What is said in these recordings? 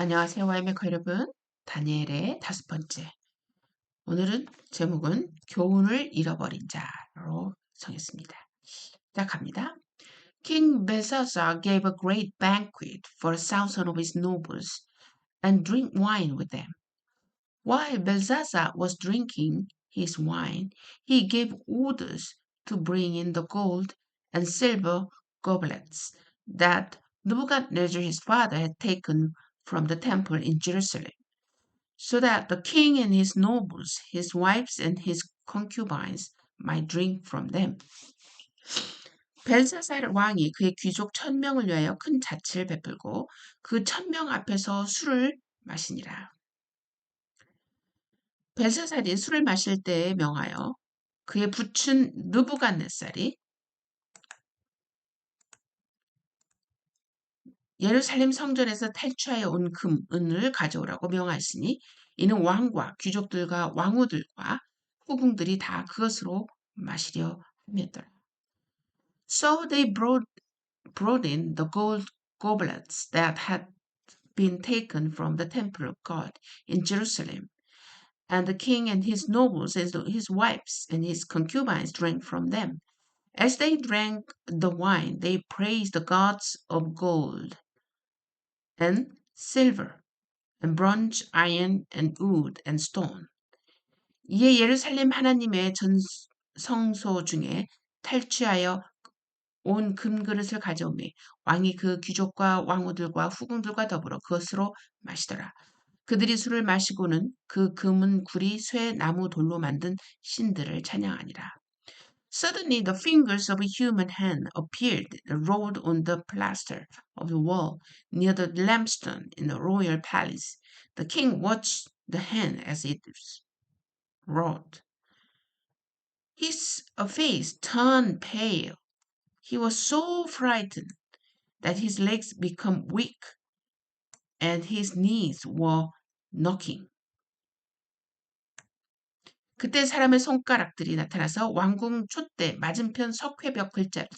안녕하세요, 와이메커 여러분. 다니엘의 5번째. 오늘은 제목은 교훈을 잃어버린 자로 정했습니다. 시작합니다. King Belshazzar gave a great banquet for 1,000 of his nobles and drank wine with them. While Belshazzar was drinking his wine, he gave orders to bring in the gold and silver goblets that Nebuchadnezzar his father had taken from the temple in Jerusalem, so that the king and his nobles, his wives and his concubines might drink from them. 벨사살 왕이 그의 귀족 1,000명을 위하여 큰 자치를 베풀고 그 1,000명 앞에서 술을 마시니라. 벨사살이 술을 마실 때에 명하여 그의 부친 느부갓네살이 예루살렘 성전에서 탈취하여 온 금, 은을 가져오라고 명하시니 이는 왕과 귀족들과 왕후들과 후궁들이 다 그것으로 마시려 함이었더라. So they brought in the gold goblets that had been taken from the temple of God in Jerusalem, and the king and his nobles and his wives and his concubines drank from them. As they drank the wine, they praised the gods of gold and silver and bronze, iron and wood and stone. 이에 예루살렘 하나님의 전 성소 중에 탈취하여 온 금그릇을 가져오매 왕이 그 귀족과 왕후들과 후궁들과 더불어 그것으로 마시더라. 그들이 술을 마시고는 그 금은 구리, 쇠, 나무, 돌로 만든 신들을 찬양하니라. Suddenly the fingers of a human hand appeared and wrote on the plaster of the wall near the lampstand in the royal palace. The king watched the hand as it wrote. His face turned pale. He was so frightened that his legs became weak and his knees were knocking. 그때 사람의 손가락들이 나타나서 왕궁 촛대 맞은편 석회벽 글자를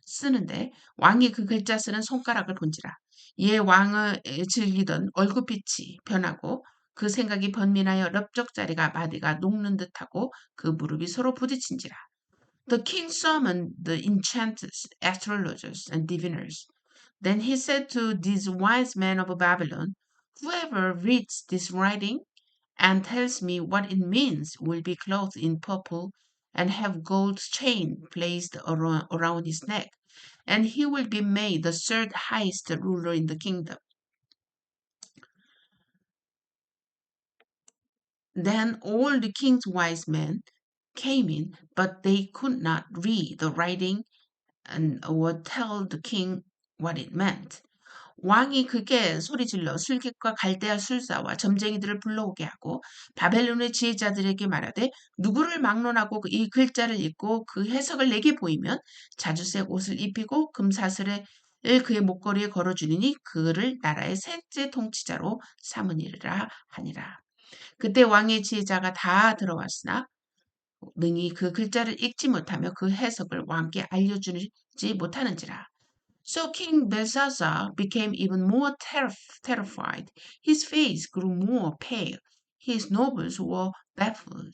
쓰는데 왕이 그 글자 쓰는 손가락을 본지라. 이에 왕을 즐기던 얼굴빛이 변하고 그 생각이 번민하여 넓적자리가 마디가 녹는 듯하고 그 무릎이 서로 부딪힌지라. The king summoned the enchanters, astrologers, and diviners. Then he said to these wise men of Babylon, whoever reads this writing and tells me what it means will be clothed in purple and have gold chain placed around his neck, and he will be made the third highest ruler in the kingdom. Then all the king's wise men came in, but they could not read the writing and or tell the king what it meant. 왕이 그게 소리질러 술객과 갈대아 술사와 점쟁이들을 불러오게 하고 바벨론의 지혜자들에게 말하되 누구를 막론하고 이 글자를 읽고 그 해석을 내게 보이면 자주색 옷을 입히고 금사슬을 그의 목걸이에 걸어주리니 그를 나라의 셋째 통치자로 삼으니라 하니라. 그때 왕의 지혜자가 다 들어왔으나 능히 그 글자를 읽지 못하며 그 해석을 왕께 알려주지 못하는지라. So King Belshazzar became even more terrified. His face grew more pale. His nobles were baffled.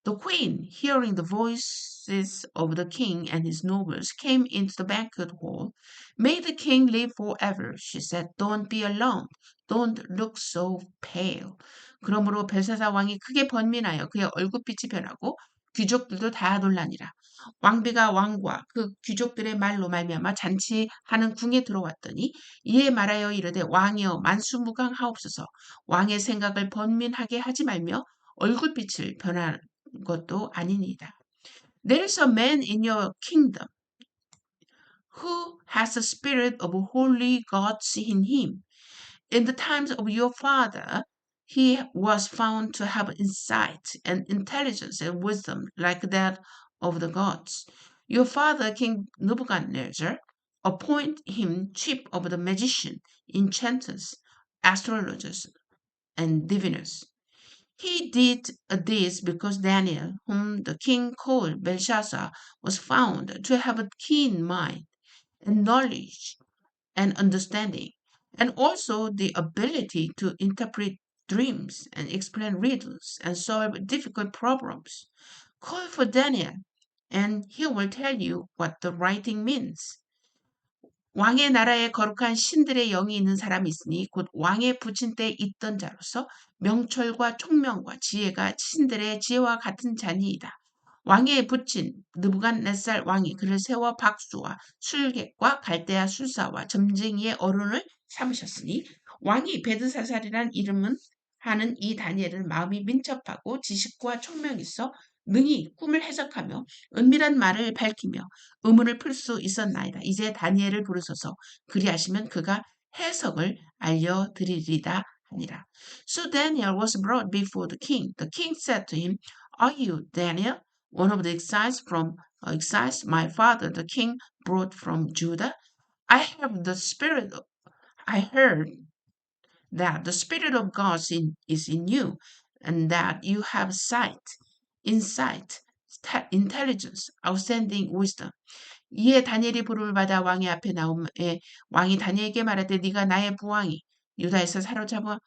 The queen, hearing the voices of the king and his nobles, came into the banquet hall. May the king live forever, she said. Don't be alarmed. Don't look so pale. 그러므로 벨사사 왕이 크게 번민하여 그의 얼굴빛이 변하고 귀족들도 다 놀라니라. 왕비가 왕과 그 귀족들의 말로 말미암아 잔치하는 궁에 들어왔더니 이에 말하여 이르되 왕이여 만수무강하옵소서. 왕의 생각을 번민하게 하지 말며 얼굴빛을 변하는 것도 아니니이다. There is a man in your kingdom who has the spirit of holy gods in him. In the times of your father, he was found to have insight and intelligence and wisdom like that of the gods. Your father, King Nebuchadnezzar, appointed him chief of the magicians, enchanters, astrologers, and diviners. He did this because Daniel, whom the king called Belshazzar, was found to have a keen mind and knowledge and understanding. and also the ability to interpret dreams and explain riddles and solve difficult problems. Call for Daniel, and he will tell you what the writing means. 왕의 나라에 거룩한 신들의 영이 있는 사람이 있으니 곧 왕의 부친 때 있던 자로서 명철과 총명과 지혜가 신들의 지혜와 같은 자니이다. 왕의 부친 느부갓네살 왕이 그를 세워 박수와 술객과 갈대아 술사와 점쟁이의 어른을 삼으셨으니 왕이 베드사살이란 이름은 하는 이 다니엘은 마음이 민첩하고 지식과 총명이 있어 능히 꿈을 해석하며 은밀한 말을 밝히며 의문을 풀 수 있었나이다. 이제 다니엘을 부르소서. 그리하시면 그가 해석을 알려드리리다 하니라. So Daniel was brought before the king. The king said to him, Are you Daniel, one of the exiles my father the king brought from Judah? I have the spirit. I heard that the Spirit of God is in you, and that you have sight, insight, intelligence, outstanding wisdom. 이에 다니엘이 부름을 받아 왕의 앞에 나옴에 왕이 다니엘에게 말하되 네가 나의 부왕이 유다에서 사로잡아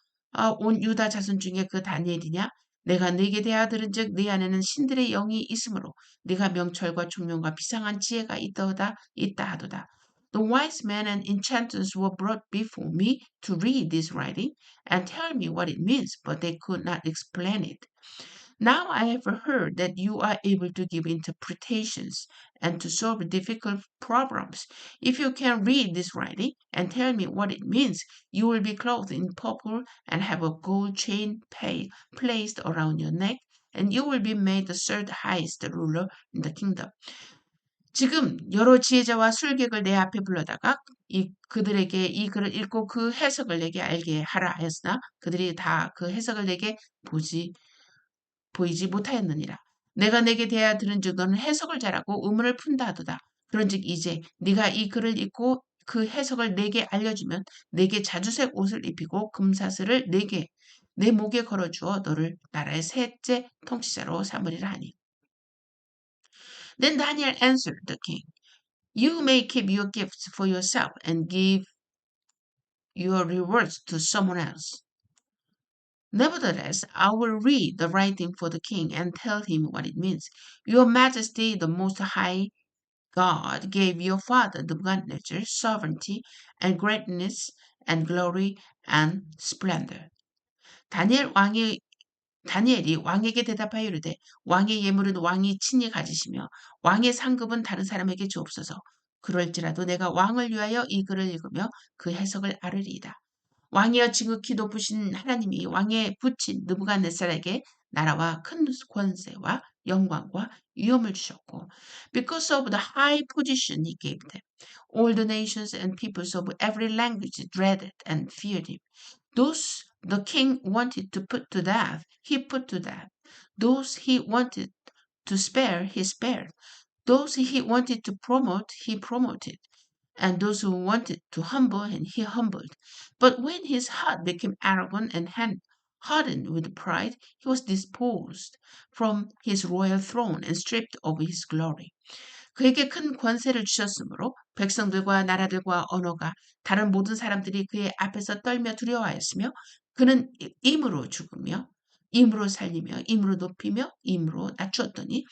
온 유다 자손 중에 그 다니엘이냐? 내가 네게 대하여 들은즉 네 안에는 신들의 영이 있으므로 네가 명철과 총명과 비상한 지혜가 있다 하도다. The wise men and enchanters were brought before me to read this writing and tell me what it means, but they could not explain it. Now I have heard that you are able to give interpretations and to solve difficult problems. If you can read this writing and tell me what it means, you will be clothed in purple and have a gold chain placed around your neck, and you will be made the third highest ruler in the kingdom. 지금 여러 지혜자와 술객을 내 앞에 불러다가 그들에게 이 글을 읽고 그 해석을 내게 알게 하라 하였으나 그들이 다 그 해석을 내게 보이지 못하였느니라. 내가 내게 대하여 들은즉 너는 해석을 잘하고 의문을 푼다 하도다. 그런즉 이제 네가 이 글을 읽고 그 해석을 내게 알려주면 내게 자주색 옷을 입히고 금사슬을 내 목에 걸어주어 너를 나라의 셋째 통치자로 삼으리라 하니. Then Daniel answered the king, You may keep your gifts for yourself and give your rewards to someone else. Nevertheless, I will read the writing for the king and tell him what it means. Your Majesty, the Most High God, gave your father Nebuchadnezzar sovereignty and greatness and glory and splendor. 다니엘이 왕에게 대답하여 이르되 왕의 예물은 왕이 친히 가지시며 왕의 상급은 다른 사람에게 주옵소서. 그럴지라도 내가 왕을 위하여 이 글을 읽으며 그 해석을 아르리이다. 왕이여 지극히 높으신 하나님이 왕의 부친 느부갓네살에게 나라와 큰 권세와 영광과 위엄을 주셨고 because of the high position he gave them, all the nations and peoples of every language dreaded and feared him. Those the king wanted to put to death, he put to death. Those he wanted to spare, he spared. Those he wanted to promote, he promoted. And those who wanted to humble, and he humbled. But when his heart became arrogant and hardened with pride, he was disposed from his royal throne and stripped of his glory. 그에게 큰 권세를 주셨으므로 백성들과 나라들과 언어가 다른 모든 사람들이 그의 앞에서 떨며 두려워하였으며 그는 임으로 죽으며 임으로 살리며 임으로 높이며 임으로 낮추었더니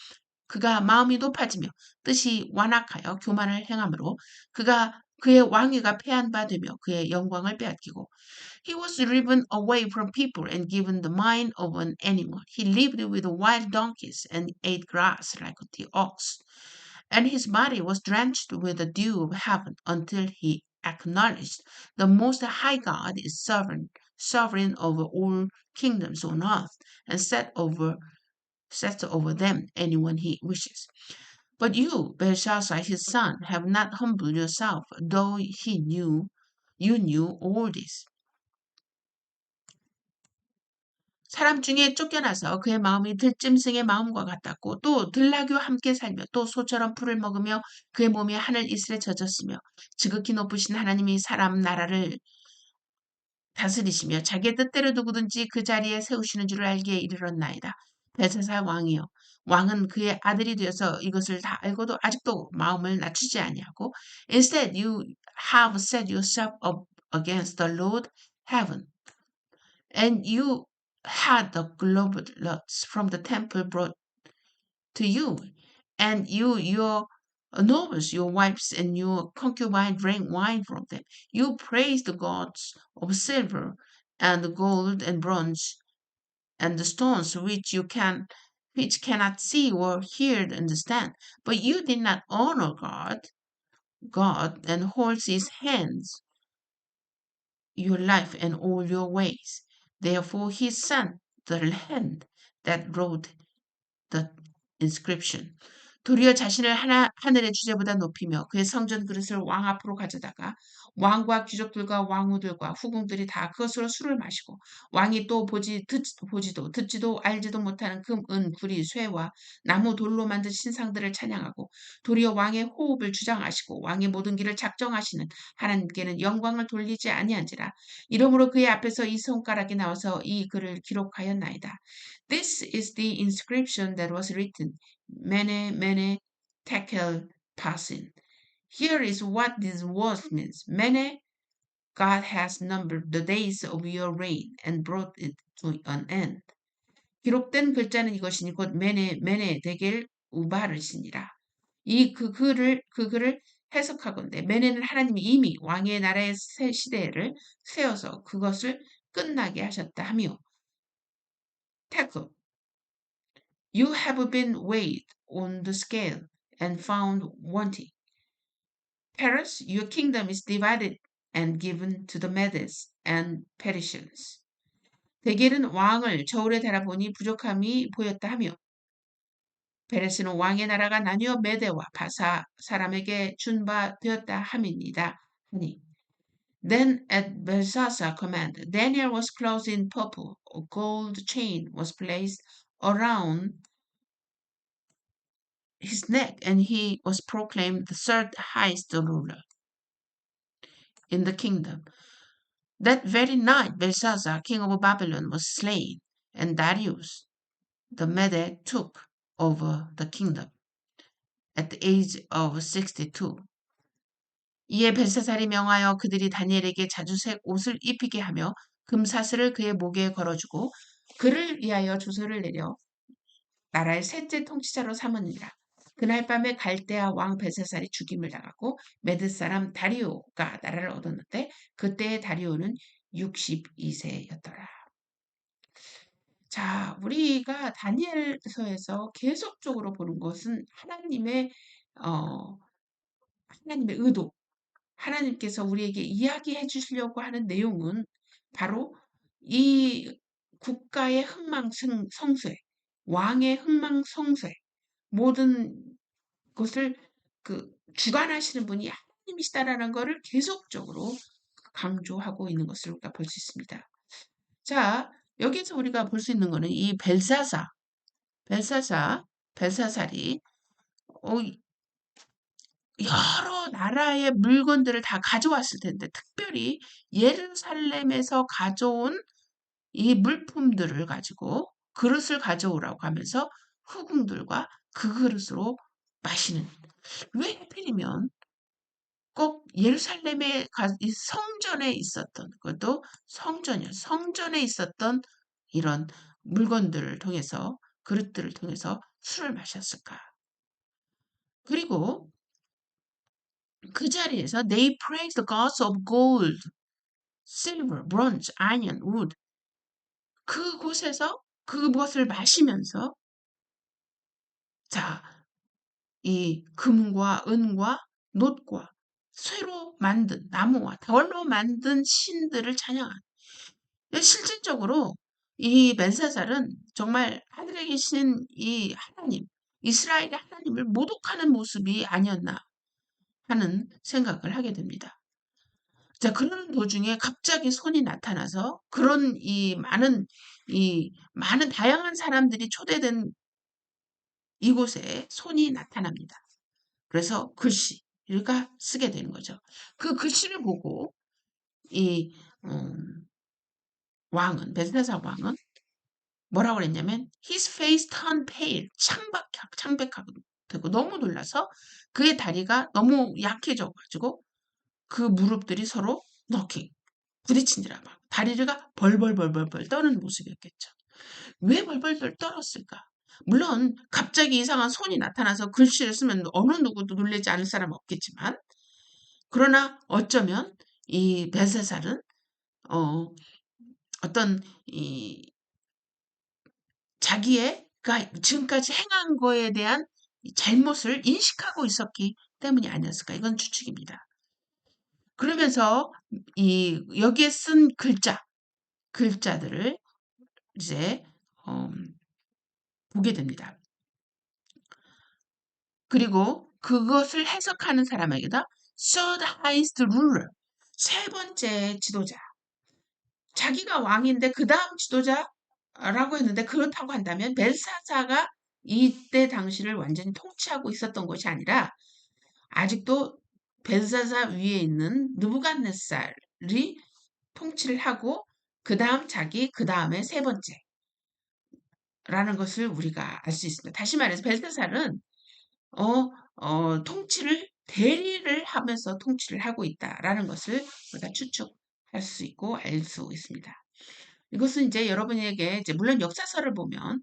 그가 마음이 높아지며 뜻이 완악하여 교만을 행함으로 그가 그의 왕위가 패한 바 되며 그의 영광을 빼앗기고 He was driven away from people and given the mind of an animal. He lived with wild donkeys and ate grass like the ox. And his body was drenched with the dew of heaven until he acknowledged the Most High God is sovereign over all kingdoms on earth, and sets over them anyone he wishes. But you, Belshazzar, his son, have not humbled yourself, though you knew all this. 사람 중에 쫓겨나서 그의 마음이 들짐승의 마음과 같았고 또 들나귀와 함께 살며 또 소처럼 풀을 먹으며 그의 몸이 하늘 이슬에 젖었으며 지극히 높으신 하나님이 사람 나라를 다스리시며 자기의 뜻대로 누구든지 그 자리에 세우시는 줄을 알기에 이르렀나이다. 벨사살 왕이여 왕은 그의 아들이 되어서 이것을 다 알고도 아직도 마음을 낮추지 아니하고 Instead you have set yourself against the Lord heaven. And you had the globules from the temple brought to you, and your nobles, your wives, and your concubine drank wine from them. You praised the gods of silver and gold and bronze and the stones which cannot see or hear and understand. But you did not honor God, and holds his hands your life and all your ways. Therefore he sent the hand that wrote the inscription. 도리어 자신을 하늘의 주제보다 높이며 그의 성전 그릇을 왕 앞으로 가져다가 왕과 귀족들과 왕후들과 후궁들이 다 그것으로 술을 마시고 왕이 또 보지도 듣지도 알지도 못하는 금, 은, 구리, 쇠와 나무, 돌로 만든 신상들을 찬양하고 도리어 왕의 호흡을 주장하시고 왕의 모든 길을 작정하시는 하나님께는 영광을 돌리지 아니한지라. 이러므로 그의 앞에서 이 손가락이 나와서 이 글을 기록하였나이다. This is the inscription that was written, Mene, Mene, Tekel, Parsin. Here is what this word means. Mene, God has numbered the days of your reign and brought it to an end. 기록된 글자는 이것이니 곧 메네, 메네, 데겔, 우바르시니라. 그 글을 해석하건대 메네는 하나님이 이미 왕의 나라의 새 시대를 세워서 그것을 끝나게 하셨다 하며 태클 You have been weighed on the scale and found wanting. Paris, your kingdom is divided and given to the Medes and Persians. 대겔은 왕을 저울에 달아보니 부족함이 보였다 하며 베레스는 왕의 나라가 나뉘어 메대와 바사 사람에게 준 바 되었다 함이니이다 하니 Then at Belshazzar's command, Daniel was clothed in purple. A gold chain was placed around his neck, and he was proclaimed the third highest ruler in the kingdom. That very night, Belshazzar, king of Babylon, was slain, and Darius, the Mede, took over the kingdom at the age of 62. 이에 벨사살이 명하여 그들이 다니엘에게 자주색 옷을 입히게 하며 금사슬을 그의 목에 걸어주고 그를 위하여 조서를 내려 나라의 셋째 통치자로 삼으니라. 그날 밤에 갈대아 왕 벨사살이 죽임을 당하고 메드 사람 다리오가 나라를 얻었는데 그때의 다리오는 62세였더라. 자, 우리가 다니엘서에서 계속적으로 보는 것은 하나님의 의도, 하나님께서 우리에게 이야기해 주시려고 하는 내용은 바로 이 국가의 흥망성쇠, 왕의 흥망성쇠, 모든 것을 주관하시는 분이 하나님이시다라는 것을 계속적으로 강조하고 있는 것을 우리가 볼 수 있습니다. 자, 여기서 우리가 볼 수 있는 것은 이 벨사살이 여러 나라의 물건들을 다 가져왔을 텐데 특별히 예루살렘에서 가져온 이 물품들을 가지고 그릇을 가져오라고 하면서 후궁들과 그 그릇으로 마시는 왜 하필이면 꼭 예루살렘의 이 성전에 있었던 그것도 성전에 있었던 이런 물건들을 통해서 그릇들을 통해서 술을 마셨을까? 그리고 그 자리에서 they praise the gods of gold, silver, bronze, iron, wood. 그곳에서 그것을 마시면서 자, 이 금과 은과 놋과 쇠로 만든 나무와 돌로 만든 신들을 찬양한. 실질적으로 이 벤사살은 정말 하늘에 계신 이 하나님, 이스라엘의 하나님을 모독하는 모습이 아니었나 하는 생각을 하게 됩니다. 자, 그런 도중에 갑자기 손이 나타나서 그런 이 많은 다양한 사람들이 초대된 이곳에 손이 나타납니다. 그래서 글씨가 쓰게 되는 거죠. 그 글씨를 보고 이 벨사살 왕은 뭐라고 그랬냐면 his face turned pale, 창백하고 되고 너무 놀라서 그의 다리가 너무 약해져 가지고 그 무릎들이 서로 knocking, 부딪히느라 막 다리가 벌벌벌벌벌 떠는 모습이었겠죠. 왜 벌벌벌 떨었을까? 물론 갑자기 이상한 손이 나타나서 글씨를 쓰면 어느 누구도 놀라지 않을 사람은 없겠지만, 그러나 어쩌면 이 벨사살은 어, 어떤 이 자기가 지금까지 행한 거에 대한 잘못을 인식하고 있었기 때문이 아니었을까? 이건 추측입니다. 그러면서 여기에 쓴 글자들을 이제 어, 보게 됩니다. 그리고 그것을 해석하는 사람에게다 third highest ruler, 세 번째 지도자, 자기가 왕인데 그 다음 지도자라고 했는데, 그렇다고 한다면 벨사사가 이때 당시를 완전히 통치하고 있었던 것이 아니라 아직도 벨사사 위에 있는 느부갓네살이 통치를 하고 그 다음 자기, 그 다음에 세 번째라는 것을 우리가 알 수 있습니다. 다시 말해서 벨사살은 통치를 대리를 하면서 통치를 하고 있다라는 것을 우리가 추측할 수 있고 알 수 있습니다. 이것은 이제 여러분에게 이제 물론 역사서를 보면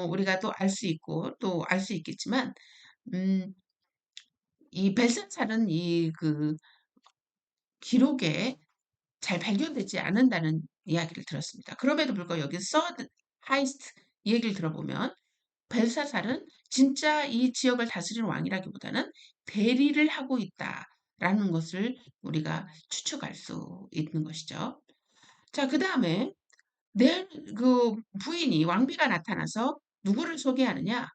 우리가 또 알 수 있고 또 알 수 있겠지만, 음, 이 벨사살은 이 그 기록에 잘 발견되지 않는다는 이야기를 들었습니다. 그럼에도 불구하고 여기 서드 하이스트 이 얘기를 들어보면 벨사살은 진짜 이 지역을 다스리는 왕이라기보다는 대리를 하고 있다라는 것을 우리가 추측할 수 있는 것이죠. 자, 그 다음에 그 부인이 왕비가 나타나서 누구를 소개하느냐?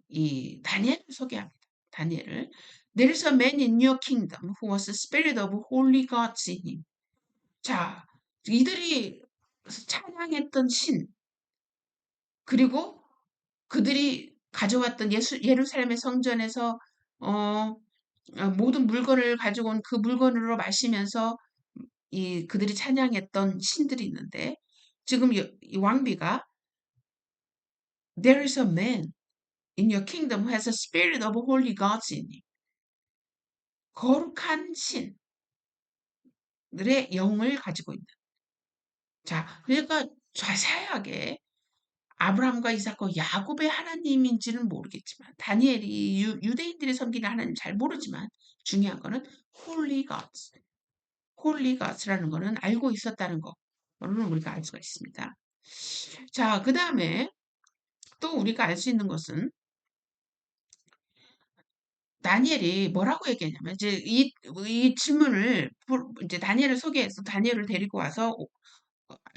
이 다니엘을 소개합니다. 다니엘을. There is a man in your kingdom who was the spirit of holy gods in him. 자, 이들이 찬양했던 신, 그리고 그들이 가져왔던 예루살렘의 성전에서 어, 모든 물건을 가지고 온 그 물건으로 마시면서 그들이 찬양했던 신들이 있는데, 지금 이 왕비가 There is a man in your kingdom who has a spirit of holy gods in him. 거룩한 신들의 영을 가지고 있는. 자, 그러니까 자세하게 아브라함과 이삭과 야곱의 하나님인지는 모르겠지만, 다니엘이 유대인들이 섬기는 하나님 잘 모르지만, 중요한 거는 Holy Gods, Holy Gods라는 거는 알고 있었다는 거는 우리가 알 수가 있습니다. 자, 그 다음에 또 우리가 알 수 있는 것은 다니엘이 뭐라고 얘기했냐면, 이제 이 질문을 이제 다니엘을 소개해서 다니엘을 데리고 와서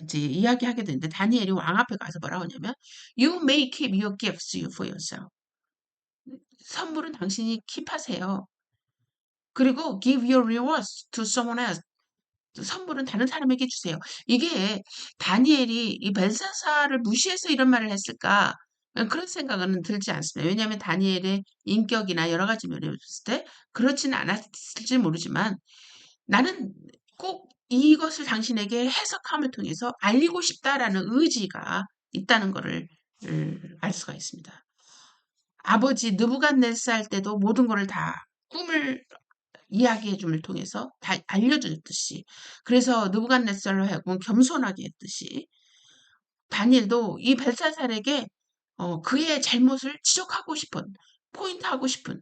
이제 이야기하게 되는데, 다니엘이 왕 앞에 가서 뭐라고 하냐면 You may keep your gifts for yourself. 선물은 당신이 킵하세요. 그리고 give your rewards to someone else. 선물은 다른 사람에게 주세요. 이게 다니엘이 이 벨사사를 무시해서 이런 말을 했을까? 그런 생각은 들지 않습니다. 왜냐하면 다니엘의 인격이나 여러 가지 면을 봤을 때 그렇지는 않았을지 모르지만, 나는 꼭 이것을 당신에게 해석함을 통해서 알리고 싶다라는 의지가 있다는 것을 알 수가 있습니다. 아버지 느부갓네살 때도 모든 것을 다 꿈을 이야기해 줌을 통해서 다 알려주셨듯이, 그래서 느부갓네살로 하여금 겸손하게 했듯이, 다니엘도 이 벨사살에게 그의 잘못을 지적하고 싶은, 포인트하고 싶은,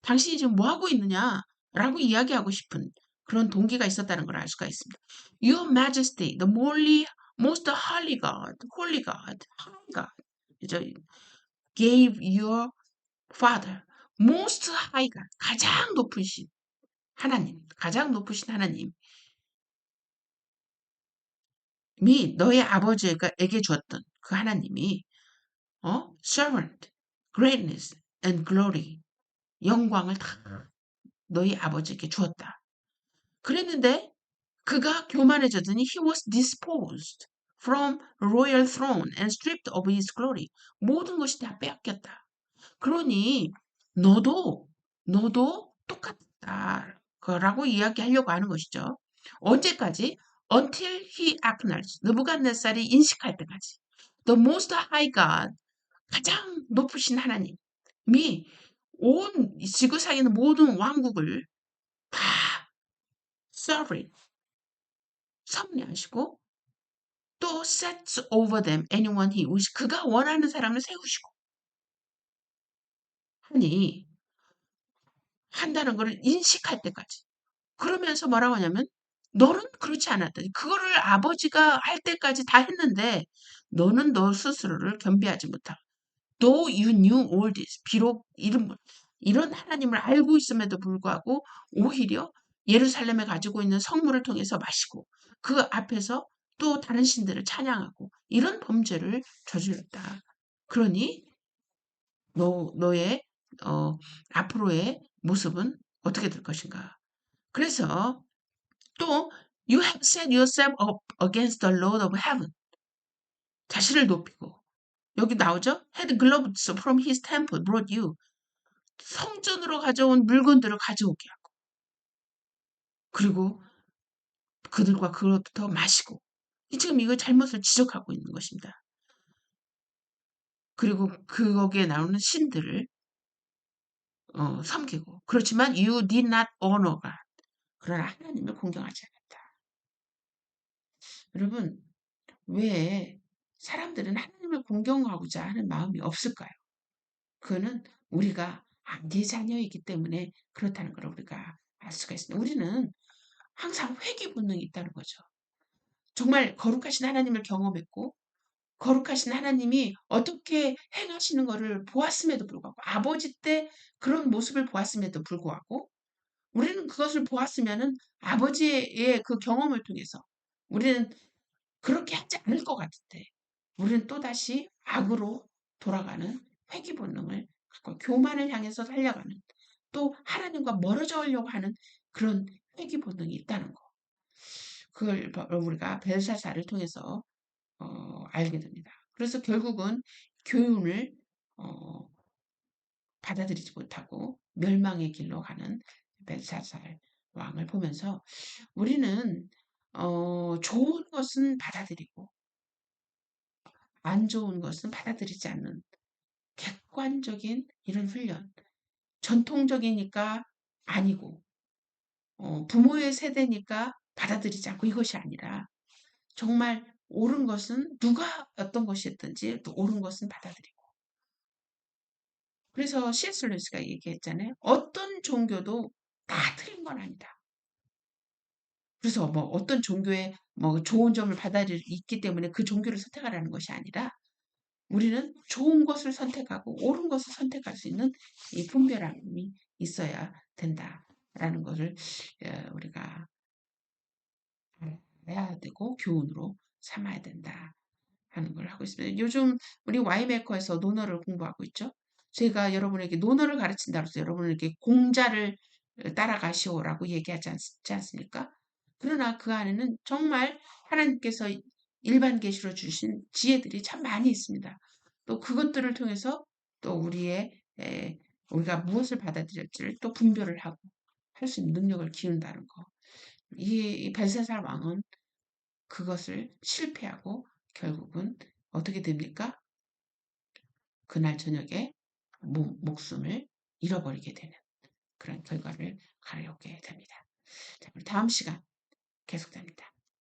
당신이 지금 뭐 하고 있느냐라고 이야기하고 싶은 그런 동기가 있었다는 걸 알 수가 있습니다. Your Majesty, the most holy God, high God, 그죠? Gave your father, most high God, 가장 높으신 하나님, 가장 높으신 하나님이 너의 아버지에게 주었던 그 하나님이 servant, greatness and glory, 영광을 다 너희 아버지에게 주었다. 그랬는데 그가 교만해졌더니 he was disposed from royal throne and stripped of his glory. 모든 것이 다 빼앗겼다. 그러니 너도 똑같다라고 이야기하려고 하는 것이죠. 언제까지? Until he acknowledged. 느부갓네살이 인식할 때까지. The most high God, 가장 높으신 하나님이 온 지구상에 있는 모든 왕국을 다 sovereign, 섭리하시고 또 sets over them anyone he wish 그가 원하는 사람을 세우시고 하니 한다는 것을 인식할 때까지 그러면서 뭐라고 하냐면 너는 그렇지 않았다. 그거를 아버지가 할 때까지 다 했는데 너는 너 스스로를 겸비하지 못하고 though you knew all this 비록 이런 하나님을 알고 있음에도 불구하고 오히려 예루살렘에 가지고 있는 성물을 통해서 마시고 그 앞에서 또 다른 신들을 찬양하고 이런 범죄를 저질렀다. 그러니 너의 앞으로의 모습은 어떻게 될 것인가? 그래서 또 you have set yourself up against the Lord of heaven. 자신을 높이고 여기 나오죠? had gloves from his temple brought you. 성전으로 가져온 물건들을 가져오게 하고 그리고 그들과 그로부터 마시고 지금 이거 잘못을 지적하고 있는 것입니다. 그리고 거기에 나오는 신들을 섬기고 그렇지만 you did not honor God. 그러나 하나님을 공경하지 않았다. 여러분 왜 사람들은 하나님을 공경하고자 하는 마음이 없을까요? 그거는 우리가 네 자녀이기 때문에 그렇다는 걸 우리가 알 수가 있습니다. 우리는 항상 회귀 본능이 있다는 거죠. 정말 거룩하신 하나님을 경험했고 거룩하신 하나님이 어떻게 행하시는 것을 보았음에도 불구하고 아버지 때 그런 모습을 보았음에도 불구하고 우리는 그것을 보았으면은 아버지의 그 경험을 통해서 우리는 그렇게 하지 않을 것 같은데 우리는 또다시 악으로 돌아가는 회귀 본능을 갖고 교만을 향해서 달려가는 또 하나님과 멀어져려고 하는 그런 회귀 본능이 있다는 거. 그걸 우리가 벨사사를 통해서 알게 됩니다. 그래서 결국은 교훈을 어, 받아들이지 못하고 멸망의 길로 가는 벨사살 왕을 보면서 우리는 좋은 것은 받아들이고 안 좋은 것은 받아들이지 않는 객관적인 이런 훈련. 전통적이니까 아니고 부모의 세대니까 받아들이지 않고 이것이 아니라 정말 옳은 것은 누가 어떤 것이었든지 또 옳은 것은 받아들이고 그래서 C.S. 루이스가 얘기했잖아요. 어떤 종교도 다 틀린 건 아니다. 그래서 뭐 어떤 종교에 뭐 좋은 점을 받아들이기 때문에 그 종교를 선택하라는 것이 아니라 우리는 좋은 것을 선택하고 옳은 것을 선택할 수 있는 이 분별함이 있어야 된다라는 것을 우리가 알아야 되고 교훈으로 삼아야 된다 하는 걸 하고 있습니다. 요즘 우리 와이메커에서 논어를 공부하고 있죠. 제가 여러분에게 논어를 가르친다고 해서 여러분에게 공자를 따라가시오라고 얘기하지 않습니까? 그러나 그 안에는 정말 하나님께서 일반 계시로 주신 지혜들이 참 많이 있습니다. 또 그것들을 통해서 또 우리가 무엇을 받아들일지를 또 분별을 하고 할 수 있는 능력을 기운다는 거. 이 벨사살 왕은 그것을 실패하고 결국은 어떻게 됩니까? 그날 저녁에 목숨을 잃어버리게 되는 그런 결과를 가려게 됩니다. 자, 다음 시간 계속됩니다.